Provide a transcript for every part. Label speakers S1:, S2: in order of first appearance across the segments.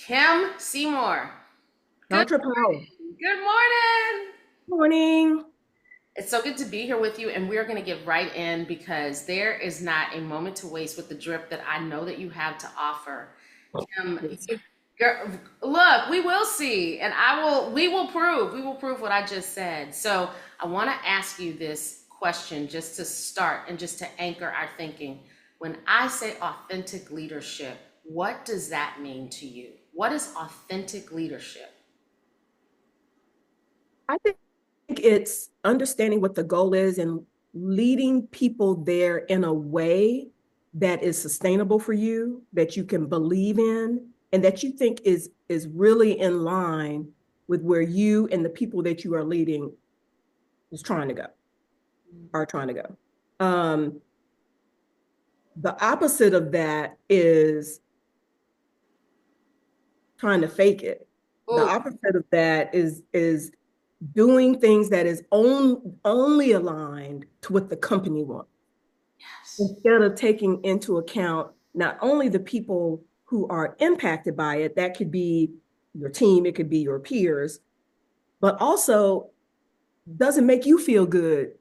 S1: Kim Seymour. Good
S2: Dr. Powell.
S1: morning. Good morning.
S2: Morning.
S1: It's so good to be here with you, and we're going to get right in because there is not a moment to waste with the drip that I know that you have to offer. Kim,
S2: Yes.
S1: girl, look, we will see, and we will prove what I just said. So I want to ask you this question just to start and just to anchor our thinking. When I say authentic leadership, what does that mean to you? What is authentic leadership?
S2: I think it's understanding what the goal is and leading people there in a way that is sustainable for you, that you can believe in, and that you think is really in line with where you and the people that you are leading is trying to go, are trying to go. Um, the opposite of that is trying to fake it. The
S1: Oh,
S2: opposite of that is doing things that is only aligned to what the company wants
S1: yes.
S2: instead of taking into account not only the people who are impacted by it, that could be your team, it could be your peers, but also doesn't make you feel good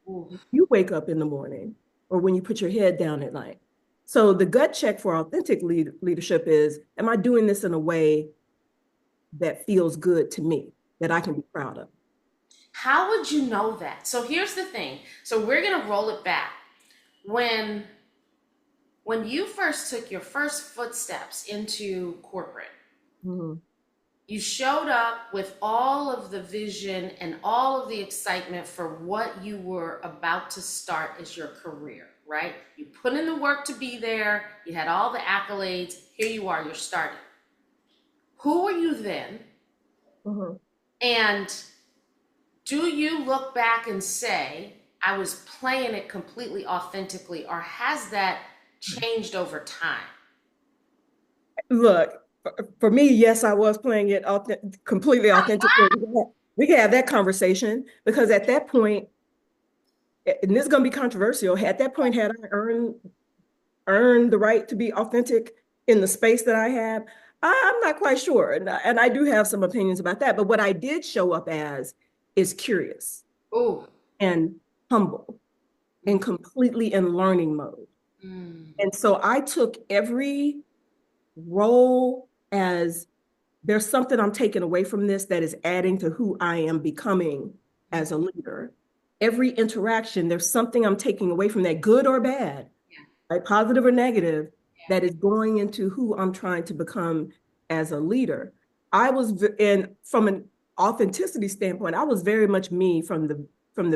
S1: Ooh.
S2: when you wake up in the morning or when you put your head down at night. So the gut check for authentic leadership is, am I doing this in a way that feels good to me, that I can be proud of?
S1: How would you know that? So here's the thing. So we're gonna roll it back. When when you first took your first footsteps into corporate,
S2: Mhm.
S1: you showed up with all of the vision and all of the excitement for what you were about to start as your career, right? You put in the work to be there, you had all the accolades, here you are, you're starting. Who were you then?
S2: Mhm.
S1: And do you look back and say, I was playing it completely authentically, or has that changed over time?
S2: Look, for me, yes, I was playing it completely authentically. We can have that conversation because at that point, and this is going to be controversial. At that point, had I earned the right to be authentic in the space that I have? I'm not quite sure, and I do have some opinions about that. But what I did show up as is curious
S1: Oh,
S2: and humble and completely in learning mode.
S1: mm,
S2: And so I took every role as there's something I'm taking away from this that is adding to who I am becoming
S1: mm,
S2: as a leader. Every interaction, there's something I'm taking away from that, good or bad,
S1: yeah,
S2: right? Positive or negative,
S1: yeah.
S2: that is going into who I'm trying to become as a leader. I was, and from an authenticity standpoint, I was very much me from the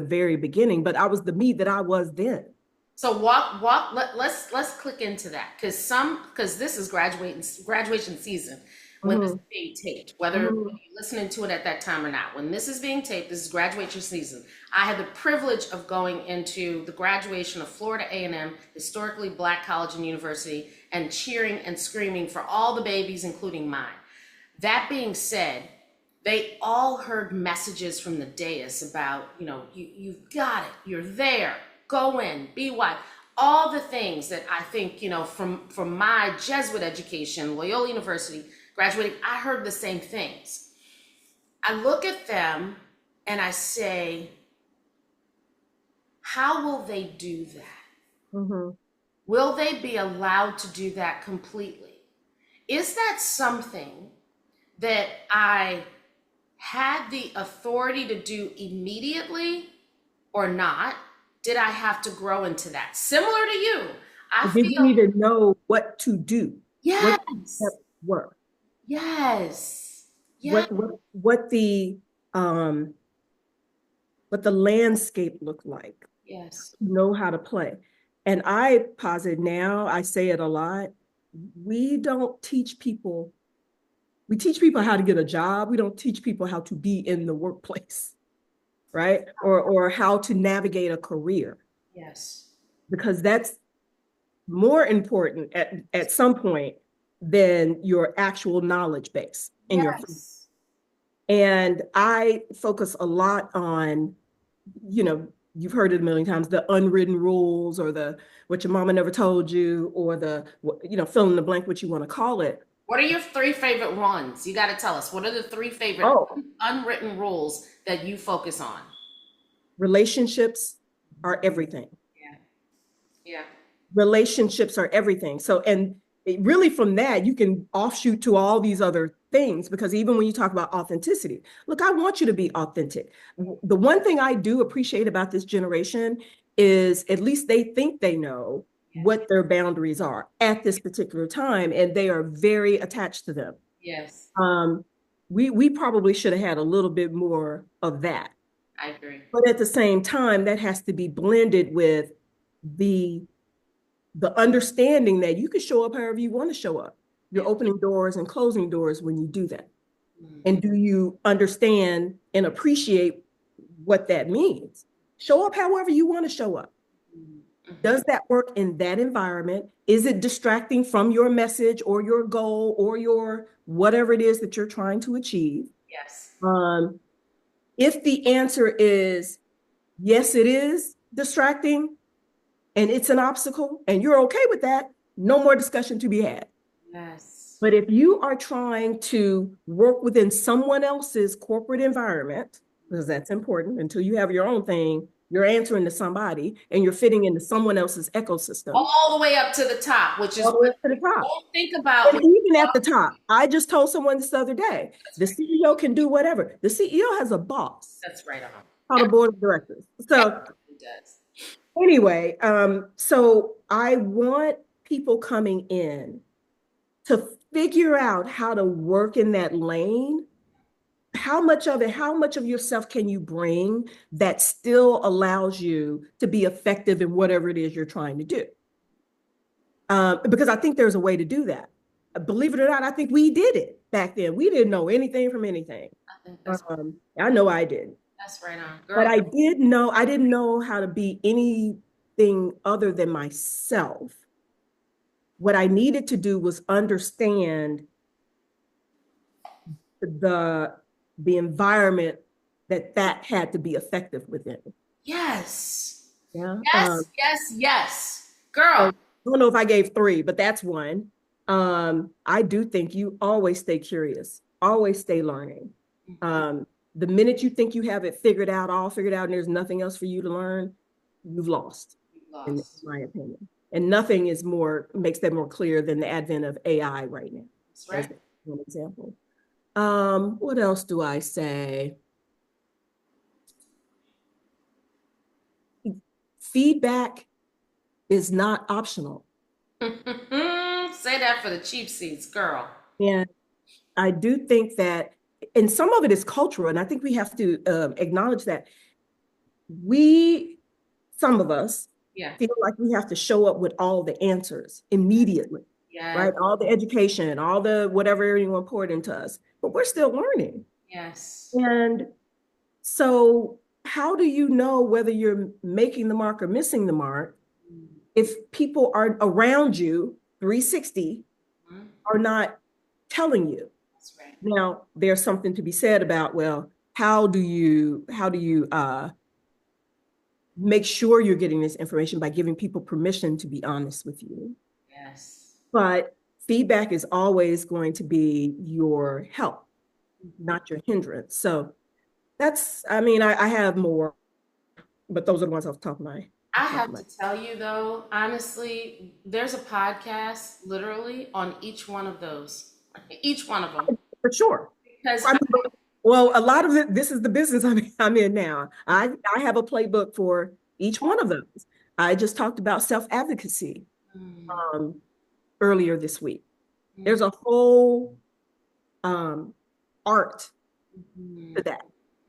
S2: very beginning, but I was the me that I was then.
S1: So let's click into that because this is graduation season when this is
S2: Mhm,
S1: being taped, whether
S2: mhm,
S1: you're listening to it at that time or not. When this is being taped, this is graduation season. I had the privilege of going into the graduation of Florida A&M, historically black college and university, and cheering and screaming for all the babies, including mine. That being said, they all heard messages from the dais about, you've got it, you're there, go in, be wise. All the things that I think, from my Jesuit education, Loyola University, graduating, I heard the same things. I look at them and I say, how will they do that?
S2: mhm.
S1: Will they be allowed to do that completely? Is that something that I had the authority to do immediately or not? Did I have to grow into that? Similar to you, I
S2: Did you
S1: feel,
S2: even know what to do? What the
S1: yes,
S2: steps were?
S1: yes, yes,
S2: What the um what the landscape looked like?
S1: yes.
S2: Know how to play. And I posit now, I say it a lot. We don't teach people, we teach people how to get a job. We don't teach people how to be in the workplace, right? Or how to navigate a career,
S1: Yes.
S2: because that's more important at some point than your actual knowledge base in your field.
S1: Yes.
S2: And I focus a lot on, you've heard it a million times, the unwritten rules or the what your mama never told you or the, fill in the blank, what you want to call it.
S1: What are your three favorite ones? You got to tell us. What are the three favorite
S2: Oh,
S1: unwritten rules that you focus on?
S2: relationships are everything.
S1: Yeah. Yeah.
S2: Relationships are everything. So, and really from that, you can offshoot to all these other things because even when you talk about authenticity, look, I want you to be authentic. The one thing I do appreciate about this generation is at least they think they know what their boundaries are at this particular time, and they are very attached to them.
S1: Yes.
S2: Um, we probably should have had a little bit more of that.
S1: I agree.
S2: But at the same time, that has to be blended with the understanding that you can show up however you want to show up. You're
S1: Yeah.
S2: opening doors and closing doors when you do that.
S1: Mm.
S2: And do you understand and appreciate what that means? Show up however you want to show up.
S1: Mm-hmm.
S2: Does that work in that environment? Is it distracting from your message or your goal or your whatever it is that you're trying to achieve?
S1: Yes.
S2: Um, if the answer is yes, it is distracting and it's an obstacle and you're okay with that, no more discussion to be had.
S1: Yes.
S2: But if you are trying to work within someone else's corporate environment, because that's important, until you have your own thing, you're answering to somebody and you're fitting into someone else's ecosystem,
S1: All the way up to the top, which is
S2: all the way
S1: what
S2: up to the
S1: people
S2: top.
S1: don't think about.
S2: And even at the top, I just told someone this other day, the CEO can do whatever. The CEO has a boss
S1: That's right on.
S2: called a board of directors. So
S1: Everybody does.
S2: anyway, so I want people coming in to figure out how to work in that lane. How much of it, how much of yourself can you bring that still allows you to be effective in whatever it is you're trying to do? Because I think there's a way to do that. Believe it or not, I think we did it back then. We didn't know anything from anything.
S1: I think that's
S2: I know I did.
S1: right on,
S2: But
S1: girl.
S2: I didn't know how to be anything other than myself. What I needed to do was understand the environment that had to be effective within.
S1: Yes.
S2: Yeah.
S1: Yes. Yes. Yes.
S2: So
S1: Girl.
S2: I don't know if I gave three, but that's one. I do think you always stay curious, always stay learning. Um, the minute you think you have it figured out, all figured out, and there's nothing else for you to learn, you've lost,
S1: You
S2: in
S1: lost.
S2: my opinion. And nothing is more makes that more clear than the advent of AI right now,
S1: That's
S2: as
S1: right.
S2: an example. What else do I say? Feedback is not optional.
S1: Say that for the cheap seats, girl.
S2: And I do think that, and some of it is cultural, and I think we have to acknowledge that we, some of us,
S1: Yeah.
S2: feel like we have to show up with all the answers immediately,
S1: Yes.
S2: right? All the education, all the whatever anyone poured into us, but we're still learning.
S1: Yes.
S2: And so, how do you know whether you're making the mark or missing the mark if people are around you 360
S1: Mhm.
S2: are not telling you?
S1: That's right.
S2: Now, there's something to be said about, well, how do you make sure you're getting this information by giving people permission to be honest with you?
S1: Yes.
S2: But feedback is always going to be your help, not your hindrance. So that's, I mean, I have more, but those are the ones off the top of my
S1: I
S2: top of
S1: have
S2: my.
S1: to tell you though, honestly, there's a podcast literally on each one of those, each one of them.
S2: For sure.
S1: Because
S2: I mean, well, a lot of it, this is the business I'm in now. I have a playbook for each one of those. I just talked about self-advocacy
S1: mm,
S2: um, earlier this week.
S1: mm,
S2: There's a whole um, art to
S1: mm,
S2: that.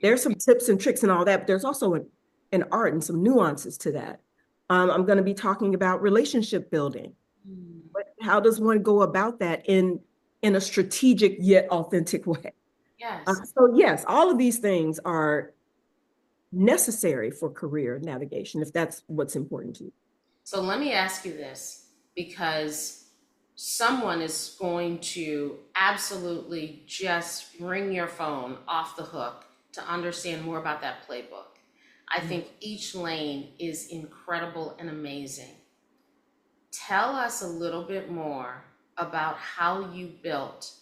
S2: There's some tips and tricks and all that, but there's also an art and some nuances to that. I'm going to be talking about relationship building.
S1: mm.
S2: How does one go about that in a strategic yet authentic way?
S1: Yes.
S2: So yes, all of these things are necessary for career navigation if that's what's important to you.
S1: So let me ask you this, because someone is going to absolutely just ring your phone off the hook to understand more about that playbook. I think each lane is incredible and amazing. Tell us a little bit more about how you built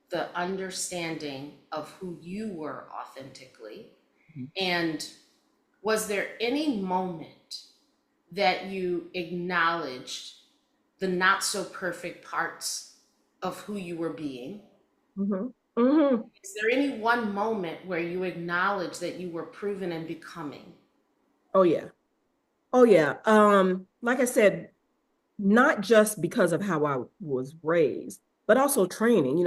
S1: the understanding of who you were authentically? And was there any moment that you acknowledged the not so perfect parts of who you were being?
S2: Mhm. Mhm.
S1: Is there any one moment where you acknowledge that you were proven and becoming?
S2: Oh yeah. Oh yeah. Like I said, not just because of how I was raised, but also training,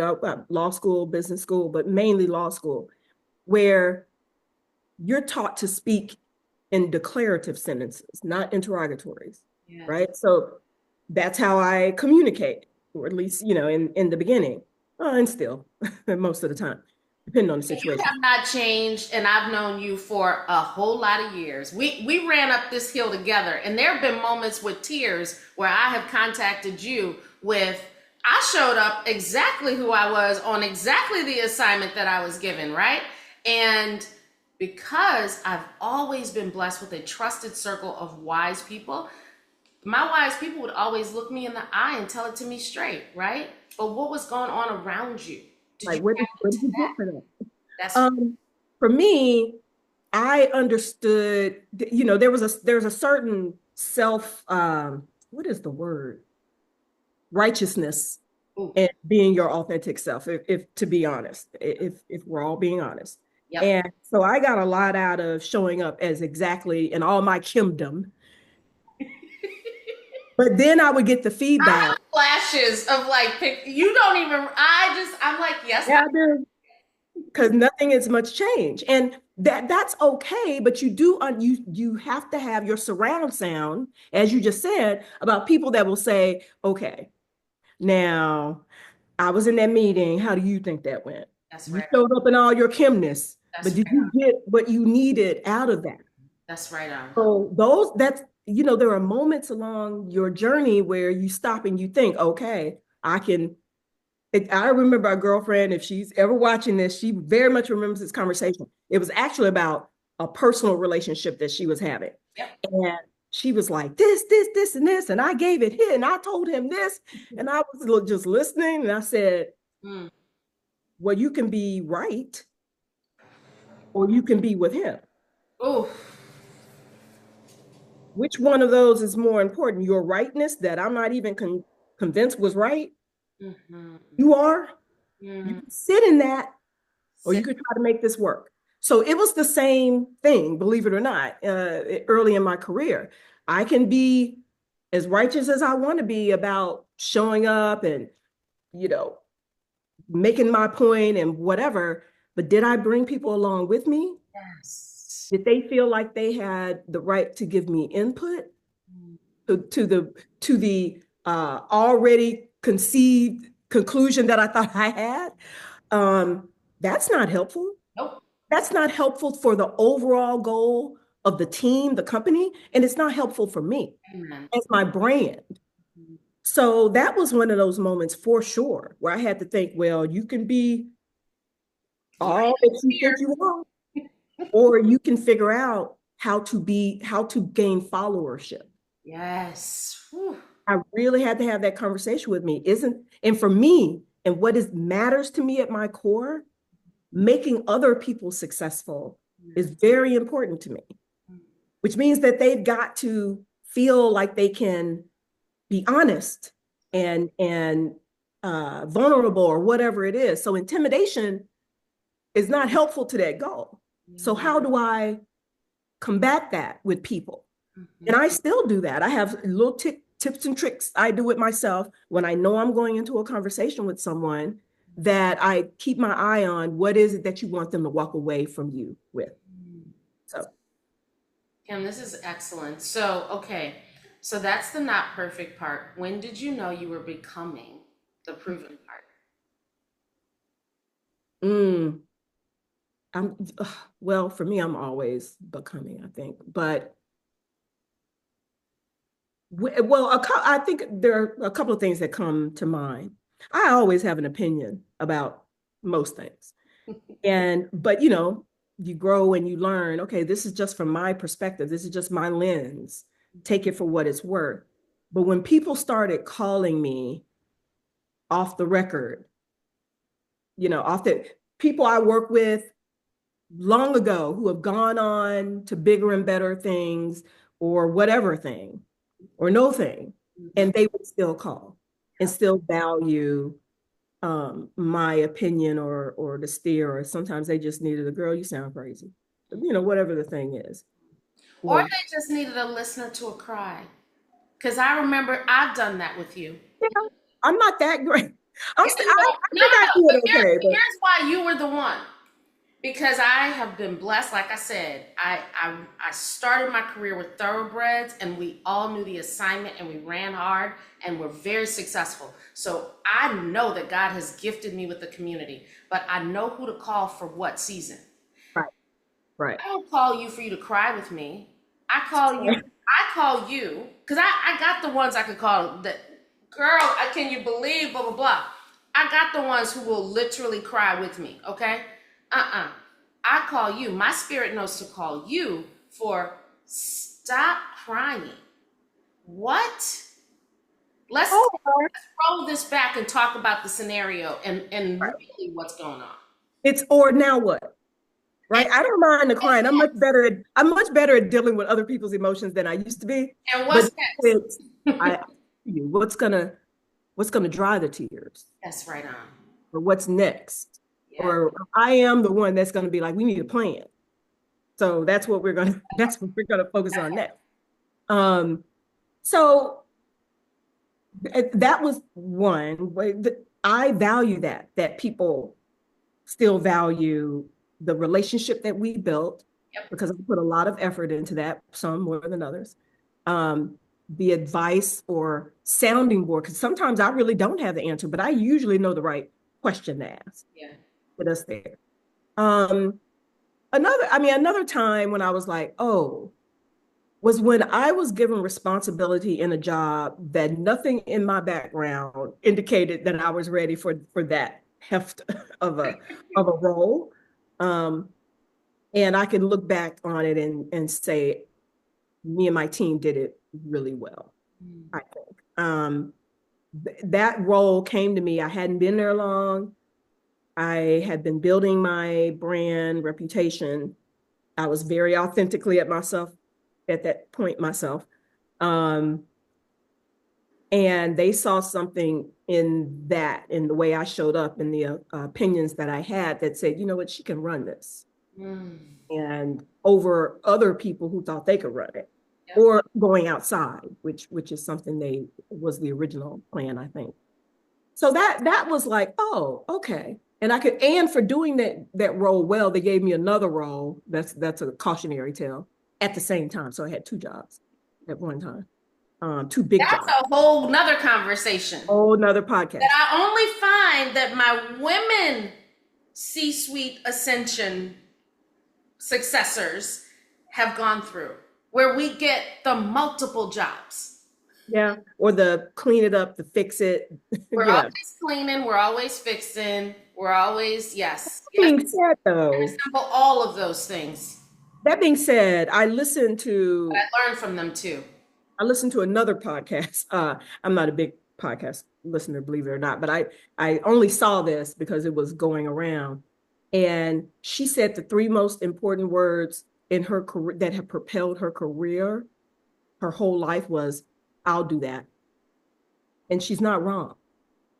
S2: law school, business school, but mainly law school, where you're taught to speak in declarative sentences, not interrogatories,
S1: Yeah.
S2: right? So that's how I communicate, or at least, in the beginning, and still most of the time, depending on the
S1: You
S2: situation.
S1: have not changed, and I've known you for a whole lot of years. We ran up this hill together, and there have been moments with tears where I have contacted you with, I showed up exactly who I was on exactly the assignment that I was given, right? And because I've always been blessed with a trusted circle of wise people, my wise people would always look me in the eye and tell it to me straight, right? But what was going on around you? Did
S2: Like,
S1: you tap
S2: what did
S1: into
S2: you
S1: that?
S2: get for that?
S1: That's
S2: Um, for me, I understood, there's a certain self, what is the word? Righteousness
S1: ooh,
S2: and being your authentic self, if to be honest, if we're all being honest.
S1: yep.
S2: And so I got a lot out of showing up as exactly in all my kimdom. But then I would get the
S1: I
S2: feedback.
S1: have flashes of like you don't even I'm like, yes,
S2: Yeah, I do. Because nothing is much change. And that's okay, but you have to have your surround sound, as you just said, about people that will say, okay, now I was in that meeting. How do you think that went?
S1: that's
S2: You
S1: right.
S2: showed up in all your Kimness, but
S1: That's
S2: did
S1: right.
S2: you get what you needed out of that?
S1: That's right on.
S2: So there are moments along your journey where you stop and you think, okay, I remember our girlfriend, if she's ever watching this, she very much remembers this conversation. It was actually about a personal relationship that she was having.
S1: Yep.
S2: And she was like, this, and this. And I gave it here and I told him this. And I was just listening. And I said,
S1: Mm.
S2: well, you can be right or you can be with him.
S1: Ooh.
S2: Which one of those is more important? Your rightness that I'm not even convinced was right?
S1: Mm-hmm.
S2: You are? You
S1: Mm.
S2: can sit in that or you
S1: Sit.
S2: could try to make this work. So it was the same thing, believe it or not, early in my career. I can be as righteous as I want to be about showing up and, you know, making my point and whatever. But did I bring people along with me?
S1: Yes.
S2: Did they feel like they had the right to give me input
S1: Mm.
S2: to the already conceived conclusion that I thought I had? Um, that's not helpful.
S1: Nope.
S2: That's not helpful for the overall goal of the team, the company, and it's not helpful for me
S1: Amen.
S2: as my brand. So that was one of those moments for sure where I had to think, well, you can be
S1: Right
S2: all that you think
S1: here.
S2: you are, or you can figure out how to gain followership.
S1: Yes. Whew.
S2: I really had to have that conversation with me. And for me, and what is matters to me at my core, making other people successful is very important to me, which means that they've got to feel like they can be honest and vulnerable or whatever it is. So intimidation is not helpful to that goal. So
S1: Yeah.
S2: how do I combat that with people? And
S1: Mhm.
S2: I still do that. I have little tips and tricks I do it myself when I know I'm going into a conversation with someone that I keep my eye on. What is it that you want them to walk away from you with? So,
S1: Kim, this is excellent. So, okay. So that's the not perfect part. When did you know you were becoming the proven part?
S2: mm, I'm well, for me, I'm always becoming, I think. But I think there are a couple of things that come to mind. I always have an opinion about most things. But you grow and you learn, okay, this is just from my perspective. This is just my lens. Take it for what it's worth. But when people started calling me off the record, off the people I work with long ago who have gone on to bigger and better things or whatever thing or no thing,
S1: Mhm.
S2: and they would still call and still value my opinion or the steer, or sometimes they just needed a girl, you sound crazy. Whatever the thing is.
S1: Or
S2: Or
S1: they just needed a listener to a cry. Because I remember I've done that with you.
S2: yeah, I'm not that great. I
S1: No,
S2: think I
S1: but
S2: do it okay, but
S1: here's why you were the one. Because I have been blessed, like I said, I started my career with thoroughbreds, and we all knew the assignment, and we ran hard, and we're very successful. So I know that God has gifted me with the community, but I know who to call for what season.
S2: right, right.
S1: I don't call you for you to cry with me. I call you because I got the ones I could call that girl, can you believe blah blah blah. I got the ones who will literally cry with me, okay? I call you. My spirit knows to call you for stop crying. What? Let's
S2: Oh,
S1: roll this back and talk about the scenario and
S2: right.
S1: really what's going on.
S2: It's or now what?
S1: And,
S2: Right? I don't mind the crying. I'm much better at dealing with other people's emotions than I used to be.
S1: and
S2: But
S1: what's
S2: it's
S1: next?
S2: I what's gonna dry the tears?
S1: That's right on.
S2: Or what's next?
S1: Yeah.
S2: Or I am the one that's gonna be like, we need a plan. So that's what we're gonna focus on next. Um, so that was one way that I value that people still value the relationship that we built
S1: Yep.
S2: because I put a lot of effort into that, some more than others. The advice or sounding board, because sometimes I really don't have the answer, but I usually know the right question to ask.
S1: Yeah.
S2: Put us there. Um, another time when I was like, oh, was when I was given responsibility in a job that nothing in my background indicated that I was ready for that heft of a role. Um, and I can look back on it and say, me and my team did it really well,
S1: Mm.
S2: I think. That role came to me. I hadn't been there long. I had been building my brand reputation. I was very authentically at that point myself. Um, and they saw something in the way I showed up, in the opinions that I had, that said, you know what, she can run this.
S1: Mm.
S2: And over other people who thought they could run it,
S1: Yep.
S2: or going outside, which is something they was the original plan, I think. So that was like, oh, okay. And for doing that role well, they gave me another role. That's a cautionary tale at the same time. So I had two jobs at one time, two big
S1: That's
S2: jobs.
S1: a whole nother conversation
S2: Whole nother
S1: that
S2: podcast.
S1: I only find that my women C-suite ascension successors have gone through, where we get the multiple jobs.
S2: Yeah. Or the clean it up, the fix it,
S1: We're
S2: get up.
S1: always cleaning, we're always fixing, we're always, yes, yes,
S2: Being said
S1: I
S2: though,
S1: resemble all of those things.
S2: that being said,
S1: But I learned from them too.
S2: I listened to another podcast. I'm not a big podcast listener, believe it or not, but I only saw this because it was going around. And she said the three most important words in her career that have propelled her career, her whole life, was, I'll do that. And she's not wrong.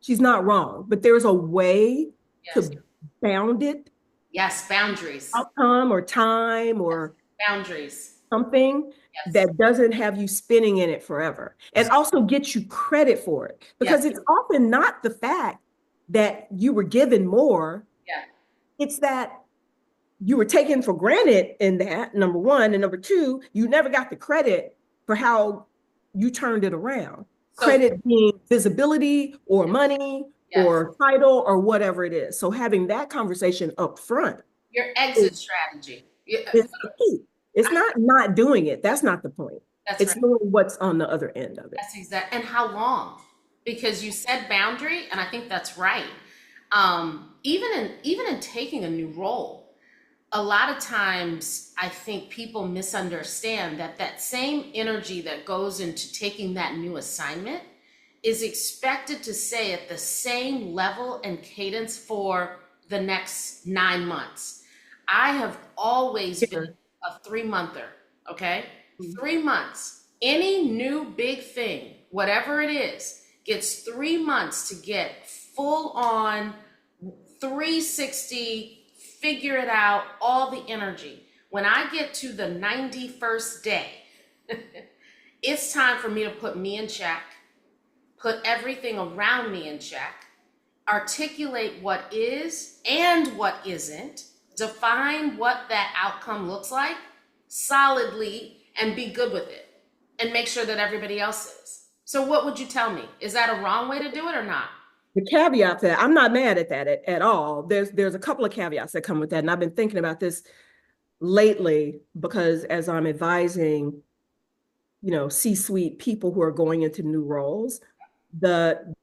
S2: She's not wrong, but there's a way
S1: Yes,
S2: to bound it,
S1: yes, boundaries,
S2: outcome or time or
S1: boundaries,
S2: something
S1: yes,
S2: that doesn't have you spinning in it forever, and also get you credit for it,
S1: yes,
S2: because it's often not the fact that you were given more,
S1: yeah.
S2: it's that you were taken for granted in that, number one, and number two, you never got the credit for how you turned it around.
S1: So,
S2: Credit being visibility or money
S1: yes,
S2: or title or whatever it is. So having that conversation up front
S1: your
S2: is,
S1: exit strategy. Yeah,
S2: is the key. It's not doing it. That's not the point.
S1: that's
S2: It's
S1: right.
S2: knowing what's on the other end of it.
S1: That's exact. And how long? Because you said boundary, and I think that's right. Even in taking a new role, a lot of times I think people misunderstand that that same energy that goes into taking that new assignment is expected to stay at the same level and cadence for the next 9 months. I have always been
S2: Sure.
S1: a 3 monther, okay?
S2: Mhm.
S1: 3 months. Any new big thing, whatever it is, gets 3 months to get full on 360, figure it out, all the energy. When I get to the 91st day, it's time for me to put me in check, put everything around me in check, articulate what is and what isn't, define what that outcome looks like solidly, and be good with it, and make sure that everybody else is. So, what would you tell me? Is that a wrong way to do it or not?
S2: The caveat to that, I'm not mad at that at all. There's a couple of caveats that come with that. And I've been thinking about this lately because as I'm advising, C-suite people who are going into new roles, the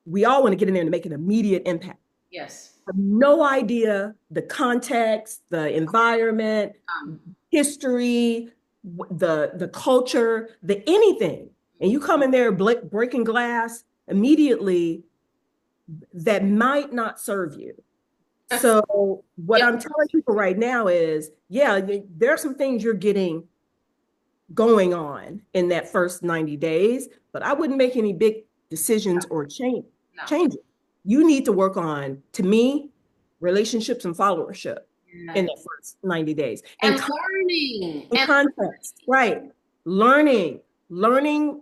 S2: we all want to get in there and make an immediate impact.
S1: Yes.
S2: I have no idea the context, the environment, history, the culture, the anything. And you come in there breaking glass immediately, that might not serve you. So what
S1: It,
S2: I'm telling people right now is, yeah, there are some things you're getting going on in that first 90 days, but I wouldn't make any big decisions or
S1: no.
S2: changes. You need to work on, to me, relationships and followership in the
S1: Yes.
S2: first 90 days.
S1: And learning.
S2: And
S1: And
S2: context, right? Learning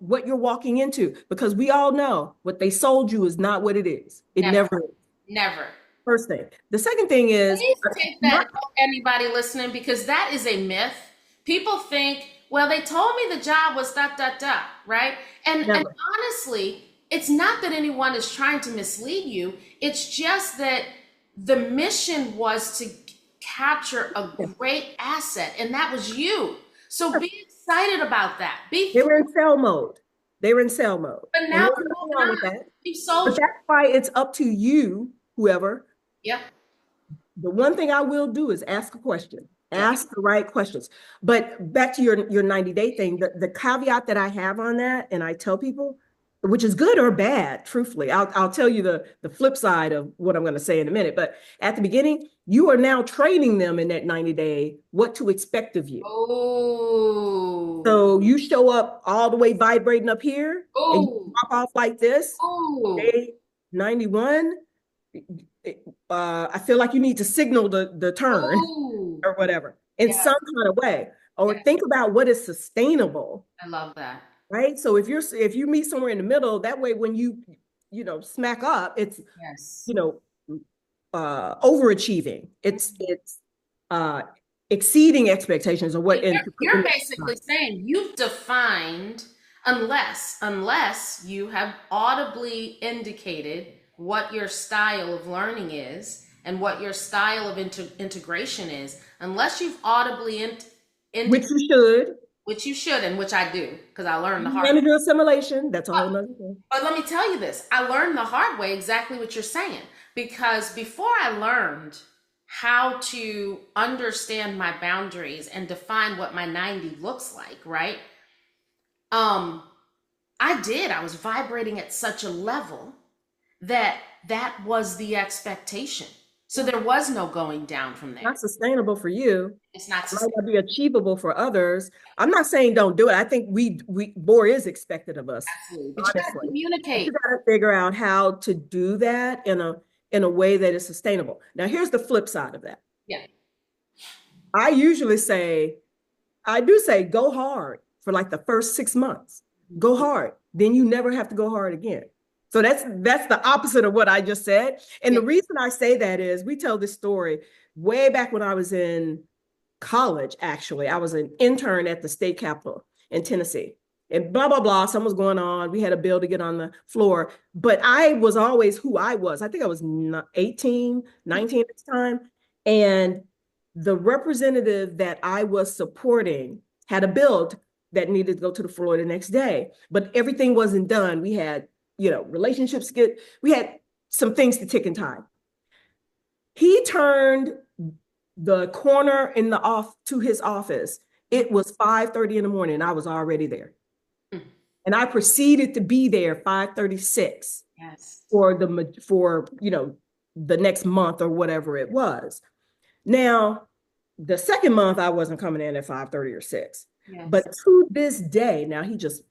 S2: what you're walking into, because we all know what they sold you is not what it is. It
S1: never,
S2: never is.
S1: never.
S2: First thing. The second thing is,
S1: Please take that, anybody listening, because that is a myth. People think, well, they told me the job was da da da, right? And
S2: never.
S1: honestly, it's not that anyone is trying to mislead you. It's just that the mission was to capture a great asset, and that was you. So be excited about that.
S2: They were in sell mode. They were in sell mode.
S1: But
S2: And
S1: now
S2: there's
S1: we're
S2: nothing
S1: moving
S2: wrong
S1: on.
S2: with that.
S1: You sold.
S2: But that's why it's up to you, whoever.
S1: Yep.
S2: The one thing I will do is ask a question.
S1: Yep.
S2: Ask the right questions. But back to your 90-day thing, the caveat that I have on that, and I tell people, which is good or bad, truthfully. I'll tell you the flip side of what I'm going to say in a minute. But at the beginning, you are now training them in that 90-day what to expect of you.
S1: Oh.
S2: So you show up all the way vibrating up here and you
S1: Oh.
S2: drop off like this,
S1: Oh.
S2: day 91. I feel like you need to signal the turn
S1: Oh.
S2: or whatever in
S1: Yeah.
S2: some kind of way. Or
S1: Yeah.
S2: think about what is sustainable,
S1: I love that.
S2: right? So if you meet somewhere in the middle, that way when smack up, it's
S1: Yes.
S2: you know overachieving. It's uh exceeding expectations or what in
S1: You're basically saying you've defined, unless you have audibly indicated what your style of learning is and what your style of integration is, unless you've audibly
S2: which you should.
S1: which you should, and which I do, because I learned the hard way.
S2: Manager assimilation, that's a
S1: But,
S2: whole nother thing.
S1: but let me tell you this, I learned the hard way exactly what you're saying, because before I learned how to understand my boundaries and define what my 90 looks like, right? I was vibrating at such a level that was the expectation. So there was no going down from there.
S2: Not sustainable for you.
S1: It's not
S2: It might not be achievable for others. I'm not saying don't do it. I think we more is expected of us,
S1: absolutely, but you got to
S2: honestly. But
S1: communicate.
S2: you got to figure out how to do that in a way that is sustainable. Now, here's the flip side of that.
S1: Yeah.
S2: I usually say, I do say, go hard for like the first 6 months. Go hard. Then you never have to go hard again. So that's the opposite of what I just said. And the reason I say that is we tell this story way back when I was in college, actually. I was an intern at the state capitol in Tennessee. And blah, blah, blah, something was going on. We had a bill to get on the floor. But I was always who I was. I think I was 18, 19 at the time. And the representative that I was supporting had a bill that needed to go to the floor the next day. But everything wasn't done. We had relationships we had some things to tick in time. He turned the corner to his office. It was 5:30 in the morning. I was already there. And I proceeded to be there 5:36
S1: Yes.
S2: for the next month or whatever it was. Now, the second month I wasn't coming in at 5:30 or 6.
S1: Yes.
S2: But to this day, now he just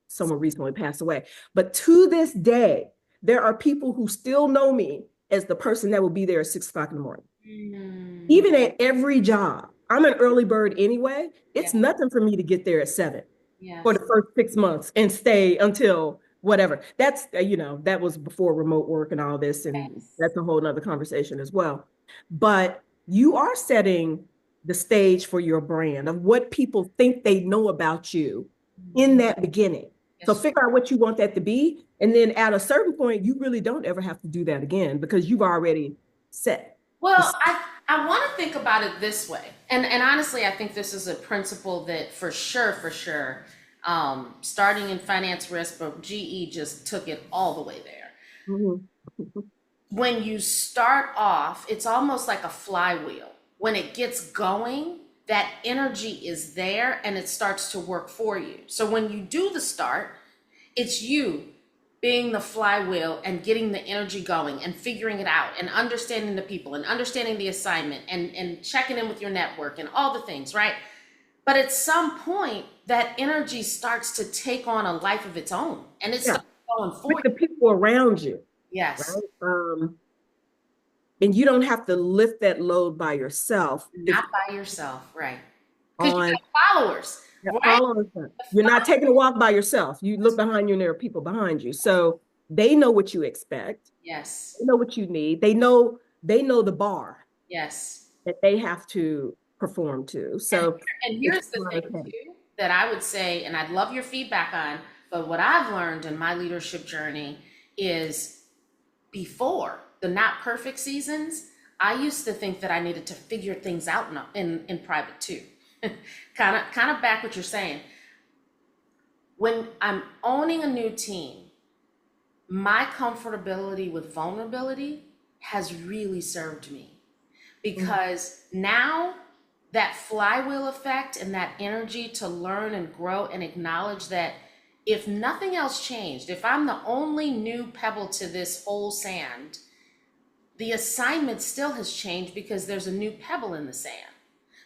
S2: someone recently passed away, but to this day, there are people who still know me as the person that will be there at 6 o'clock in the morning.
S1: Mm.
S2: Even at every job. I'm an early bird anyway.
S1: Yeah.
S2: It's nothing for me to get there at 7 for
S1: Yes.
S2: the first 6 months and stay until whatever. That's, that was before remote work and all this, and
S1: Yes.
S2: that's a whole nother conversation as well. But you are setting the stage for your brand of what people think they know about you in that beginning. So
S1: Yes.
S2: figure out what you want that to be. And then at a certain point, you really don't ever have to do that again because you've already set
S1: Well,
S2: the.
S1: I want to think about it this way, and honestly, I think this is a principle that for sure, starting in finance risk, but GE just took it all the way there.
S2: Mhm.
S1: When you start off, it's almost like a flywheel. When it gets going, that energy is there and it starts to work for you. So when you do the start, it's you being the flywheel and getting the energy going and figuring it out and understanding the people and understanding the assignment and checking in with your network and all the things, right? But at some point, that energy starts to take on a life of its own and it
S2: Yeah,
S1: starts going for
S2: with
S1: you.
S2: the people around you,
S1: Yes,
S2: right? And you don't have to lift that load by yourself. If
S1: not by yourself, right? Because you
S2: on
S1: got followers, right?
S2: following them, you're not taking a walk by yourself. You look behind you, and there are people behind you, so they know what you expect.
S1: Yes,
S2: They know what you need. They know the bar
S1: yes.
S2: that they have to perform to.
S1: And
S2: So
S1: and
S2: it's
S1: here's the thing
S2: okay.
S1: too that I would say, and I'd love your feedback on, but what I've learned in my leadership journey is before the not perfect seasons, I used to think that I needed to figure things out in private too. Kind of back what you're saying. When I'm owning a new team, my comfortability with vulnerability has really served me
S2: Mhm.
S1: because now that flywheel effect and that energy to learn and grow and acknowledge that if nothing else changed, if I'm the only new pebble to this whole sand, the assignment still has changed because there's a new pebble in the sand.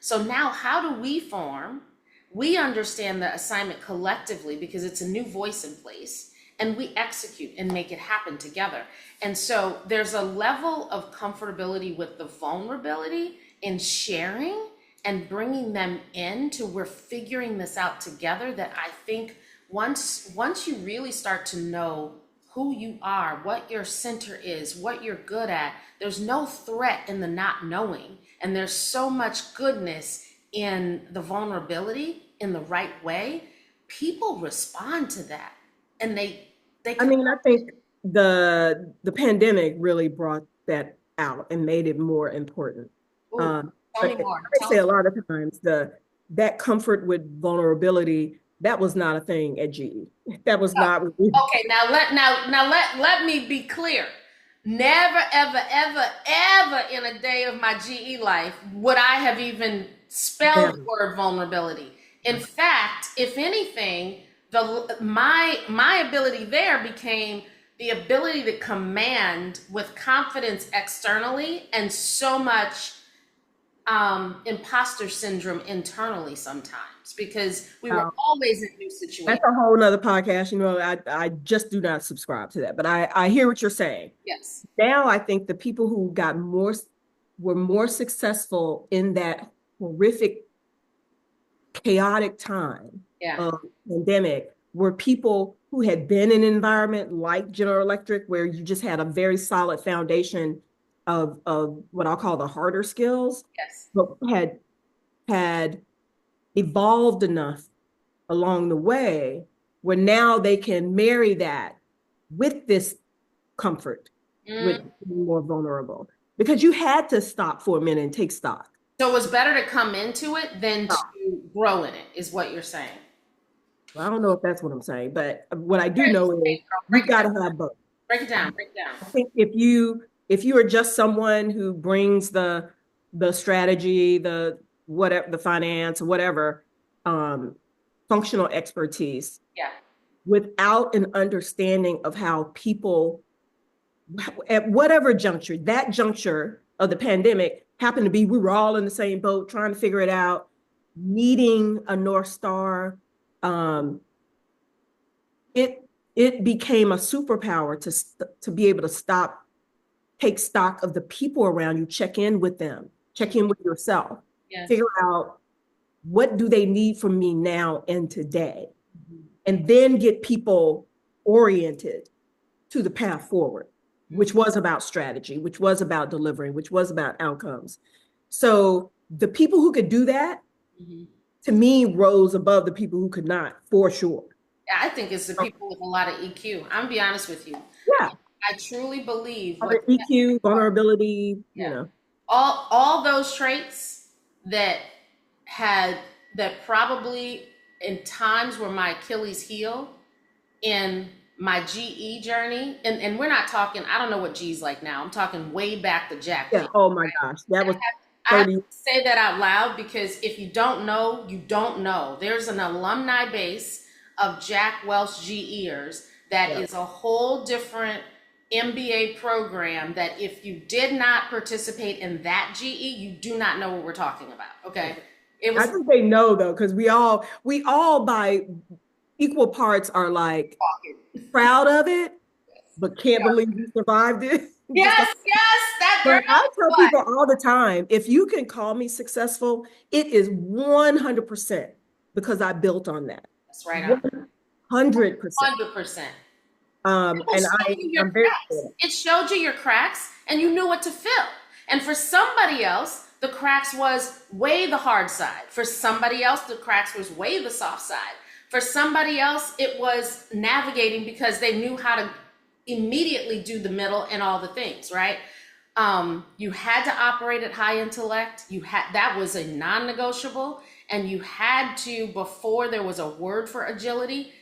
S1: So now, how do we form? We understand the assignment collectively because it's a new voice in place, and we execute and make it happen together. And so there's a level of comfortability with the vulnerability in sharing and bringing them in to we're figuring this out together that I think once you really start to know who you are, what your center is, what you're good at, there's no threat in the not knowing. And there's so much goodness in the vulnerability in the right way. People respond to that and they
S2: I
S1: can.
S2: mean, I think the pandemic really brought that out and made it more important.
S1: Ooh,
S2: Um,
S1: tell me
S2: but
S1: more.
S2: I
S1: Tell
S2: say
S1: me.
S2: a lot of times that comfort with vulnerability, that was not a thing at GE. That was not.
S1: Okay, now let me be clear. Never, ever, ever, ever in a day of my GE life would I have even spelled the word vulnerability. In fact, if anything, my ability there became the ability to command with confidence externally and so much imposter syndrome internally sometimes because we were always in new
S2: That's
S1: situations.
S2: a whole nother podcast. I just do not subscribe to that, but I hear what you're saying.
S1: Yes.
S2: Now I think the people who were more successful in that horrific, chaotic time
S1: Yeah.
S2: of pandemic were people who had been in an environment like General Electric, where you just had a very solid foundation of what I'll call the harder skills,
S1: Yes.
S2: but had evolved enough along the way where now they can marry that with this comfort,
S1: Mm.
S2: with being more vulnerable. Because you had to stop for a minute and take stock.
S1: So it was better to come into it than
S2: Oh,
S1: to grow in it, is what you're saying.
S2: well, I don't know if that's what I'm saying, but what I do know is
S1: Break
S2: you've
S1: it
S2: got
S1: down.
S2: to have both.
S1: Break it
S2: I
S1: down. Break it down.
S2: think if you are just someone who brings the strategy, the whatever, the finance, whatever, um, functional expertise,
S1: Yeah.
S2: without an understanding of how people, at whatever juncture, that juncture of the pandemic happened to be, we were all in the same boat trying to figure it out, needing a North Star. Um, it became a superpower to be able to take stock of the people around you, check in with them, check in with yourself,
S1: Yes.
S2: figure out what do they need from me now and today,
S1: Mhm.
S2: and then get people oriented to the path forward, which was about strategy, which was about delivering, which was about outcomes. So the people who could do that,
S1: Mhm.
S2: to me, rose above the people who could not, for sure.
S1: Yeah, I think it's the people with a lot of EQ. I'm gonna be honest with you.
S2: Yeah.
S1: I truly believe what
S2: Other EQ, vulnerability, you
S1: yeah.
S2: know.
S1: All those traits that had that probably in times were my Achilles heel in my GE journey, and we're not talking, I don't know what G's like now. I'm talking way back to Jack
S2: Yeah.
S1: G.
S2: Oh my gosh. That was
S1: I have
S2: 30.
S1: to say that out loud because if you don't know, you don't know. There's an alumni base of Jack Welch GEers that
S2: Yeah.
S1: is a whole different MBA program that if you did not participate in that GE, you do not know what we're talking about. Okay. It
S2: I
S1: was
S2: think they know though, because we all by equal parts are like proud of it, but can't believe we survived it. Just like,
S1: yes, yes, that girl.
S2: but I tell
S1: But
S2: people all the time, if you can call me successful, it is 100% because I built on that.
S1: that's right on.
S2: 100%.
S1: 100%. People
S2: And
S1: showed you your
S2: I'm very
S1: cracks.
S2: good.
S1: It showed you your cracks and you knew what to fill. And for somebody else, the cracks was way the hard side. For somebody else, the cracks was way the soft side. For somebody else, it was navigating because they knew how to immediately do the middle and all the things, right? You had to operate at high intellect. You had that was a non-negotiable, and you had to, before there was a word for agility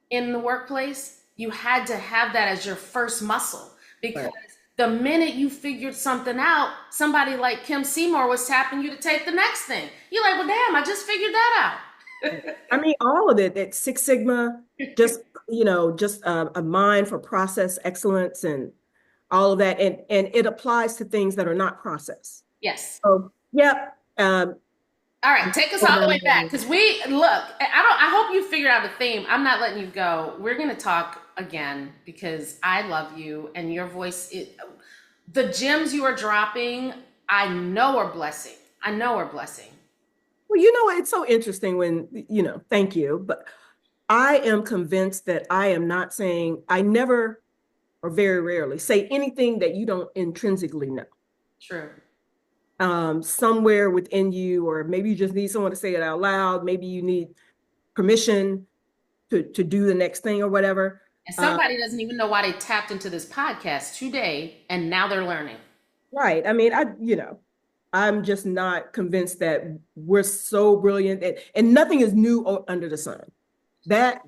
S1: in the workplace, you had to have that as your first muscle because
S2: Right.
S1: the minute you figured something out, somebody like Kim Seymour was tapping you to take the next thing. You're like, well, damn, I just figured that
S2: I mean, all of it, that Six Sigma, just, just a mind for process excellence and all of that. And it applies to things that are not process.
S1: yes.
S2: So, yep.
S1: All right, take us all the way back because we look. I hope you figured out a theme. I'm not letting you go. We're gonna talk again because I love you and your voice. The gems you are dropping, I know are blessing. I know are blessing.
S2: Well, it's so interesting when, thank you, but I am convinced that I am not saying, I never or very rarely say anything that you don't intrinsically know.
S1: True.
S2: Somewhere within you, or maybe you just need someone to say it out loud. Maybe you need permission to do the next thing or whatever.
S1: And somebody doesn't even know why they tapped into this podcast today, and now they're learning.
S2: Right. I mean, I'm just not convinced that we're so brilliant and nothing is new under the sun. That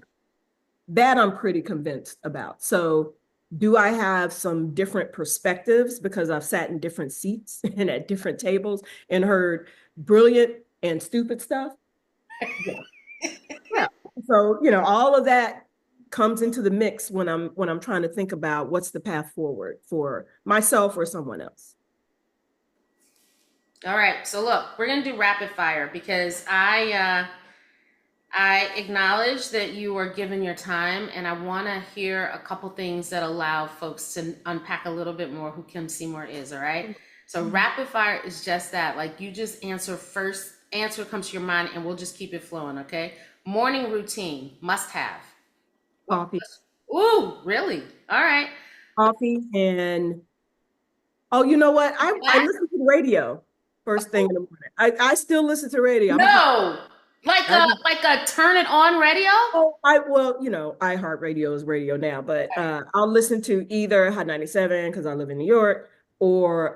S2: I'm pretty convinced about. So do I have some different perspectives because I've sat in different seats and at different tables and heard brilliant and stupid stuff? Yeah. Yeah. So, all of that comes into the mix when I'm trying to think about what's the path forward for myself or someone else.
S1: All right, so look, we're gonna do rapid fire because I acknowledge that you are given your time, and I want to hear a couple things that allow folks to unpack a little bit more who Kim Seymour is. All right, so rapid fire is just that. Like you just answer first, answer comes to your mind, and we'll just keep it flowing. Okay, morning routine must have.
S2: Coffee.
S1: Ooh, really? All right.
S2: Coffee and oh, you know what? I listen to the radio first thing in the morning. I still listen to radio.
S1: No, like
S2: I,
S1: a turn it on radio.
S2: oh, iHeartRadio is radio now, but I'll listen to either Hot 97 because I live in New York, or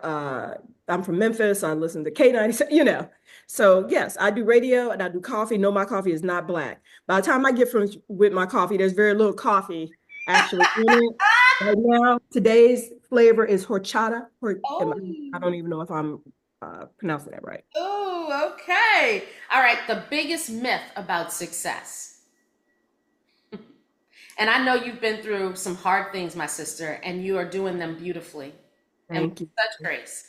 S2: I'm from Memphis. I listen to K97, So yes, I do radio and I do coffee. No, my coffee is not black. By the time I get finished with my coffee, there's very little coffee actually in it. Right now, today's flavor is horchata.
S1: Oh.
S2: I don't even know if I'm pronouncing that right.
S1: Oh, okay. All right. The biggest myth about success. And I know you've been through some hard things, my sister, and you are doing them beautifully and with
S2: Thank you.
S1: such grace.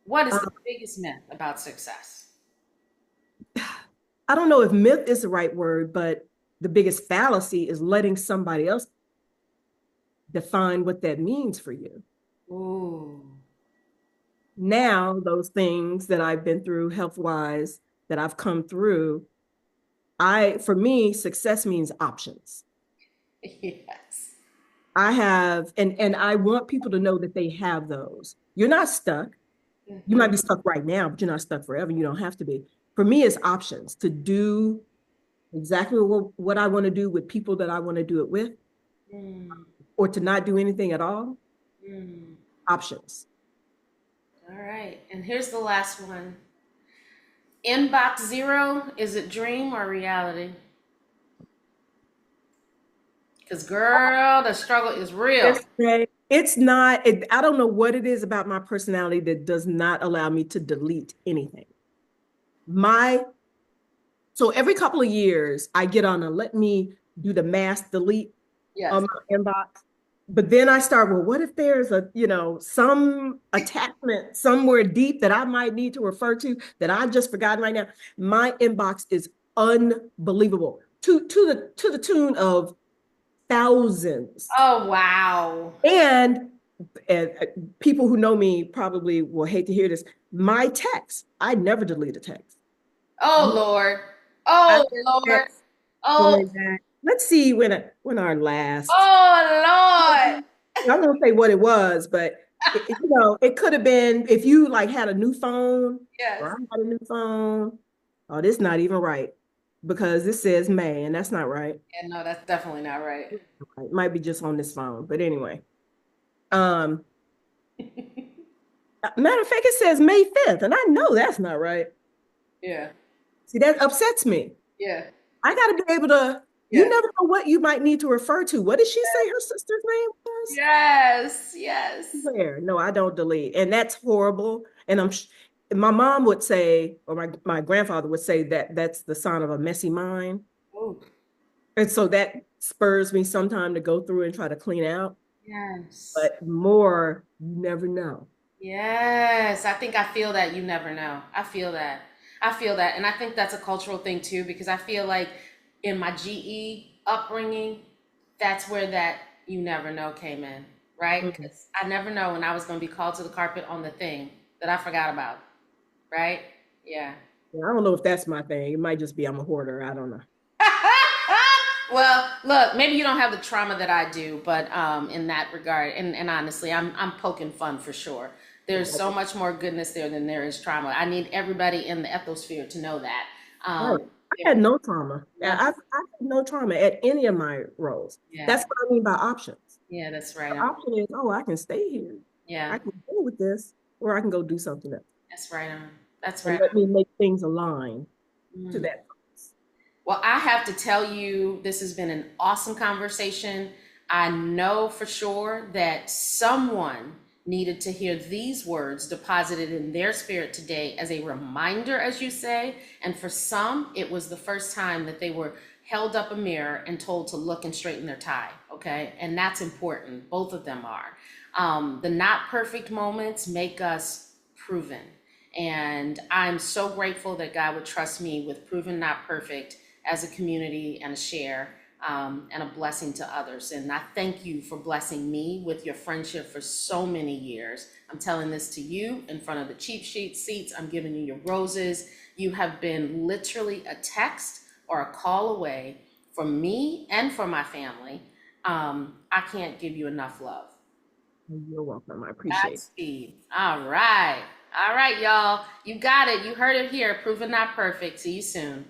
S1: What is
S2: Uh,
S1: the biggest myth about success?
S2: I don't know if myth is the right word, but the biggest fallacy is letting somebody else define what that means for you.
S1: Ooh.
S2: Now, those things that I've been through health wise, that I've come through, for me, success means options.
S1: Yes.
S2: I have, and I want people to know that they have those. You're not stuck. You
S1: Hmm.
S2: might be stuck right now, but you're not stuck forever. You don't have to be. For me, it's options to do exactly what I want to do with people that I want to do it with,
S1: Mm,
S2: or to not do anything at all.
S1: mm.
S2: Options.
S1: All right. And here's the last one. Inbox zero, is it dream or reality? Because, girl, the struggle is real.
S2: It's not, I don't know what it is about my personality that does not allow me to delete anything. My, so every couple of years, I get on a let me do the mass delete
S1: Yes.
S2: on my inbox. But then I start, well, what if there's some attachment somewhere deep that I might need to refer to that I just forgotten right now? My inbox is unbelievable to the tune of thousands.
S1: Oh, wow.
S2: And people who know me probably will hate to hear this. My text, I never delete a text.
S1: Oh, Lord.
S2: I
S1: Oh,
S2: have
S1: Lord.
S2: text
S1: Oh,
S2: going back. Let's see when our last.
S1: oh, Lord.
S2: I won't say what it was, but it could have been if you like had a new phone or
S1: Yes.
S2: I had a new phone. Oh, this not even right because this says May and that's not right.
S1: Yeah, no, that's definitely not right.
S2: It might be just on this phone, but anyway. Um, Matter of fact, it says May 5th, and I know that's not right.
S1: Yeah.
S2: See, that upsets me.
S1: Yeah.
S2: I got to be able to, you
S1: Yes.
S2: never know what you might need to refer to. What did she say her sister's name was?
S1: Yes. Yes.
S2: Where? No, I don't delete. And that's horrible. And my mom would say, or my grandfather would say that that's the sign of a messy mind.
S1: Ooh.
S2: And so that spurs me sometime to go through and try to clean out.
S1: Yes.
S2: But more, you never know.
S1: Yes, I think I feel that you never know. I feel that. I feel that. And I think that's a cultural thing too, because I feel like in my GE upbringing, that's where that you never know came in, right?
S2: Mhm.
S1: Because I never know when I was going to be called to the carpet on the thing that I forgot about, right? Yeah.
S2: Yeah, I don't know if that's my thing. It might just be I'm a hoarder. I don't know.
S1: Well, look, maybe you don't have the trauma that I do, but in that regard, and honestly, I'm poking fun for sure. There's so much more goodness there than there is trauma. I need everybody in the ethosphere to know that.
S2: Right. I
S1: There
S2: had
S1: is
S2: no trauma.
S1: no,
S2: I had no trauma at any of my roles.
S1: yeah,
S2: That's what I mean by options.
S1: yeah, that's
S2: The
S1: right.
S2: option is, oh, I can stay here.
S1: Yeah,
S2: I can deal with this, or I can go do something else.
S1: that's right on. That's
S2: And
S1: right
S2: let me make things align
S1: on.
S2: to
S1: Mm.
S2: that.
S1: Well, I have to tell you, this has been an awesome conversation. I know for sure that someone needed to hear these words deposited in their spirit today as a reminder, as you say. And for some, it was the first time that they were held up a mirror and told to look and straighten their tie. Okay. And that's important. Both of them are. The not perfect moments make us proven. And I'm so grateful that God would trust me with proven not perfect as a community and a share and a blessing to others. And I thank you for blessing me with your friendship for so many years. I'm telling this to you in front of the cheap sheet seats. I'm giving you your roses. You have been literally a text or a call away from me and for my family. I can't give you enough love.
S2: You're welcome. I appreciate it.
S1: Godspeed. All right. All right, y'all. You got it. You heard it here. Proven not perfect. See you soon.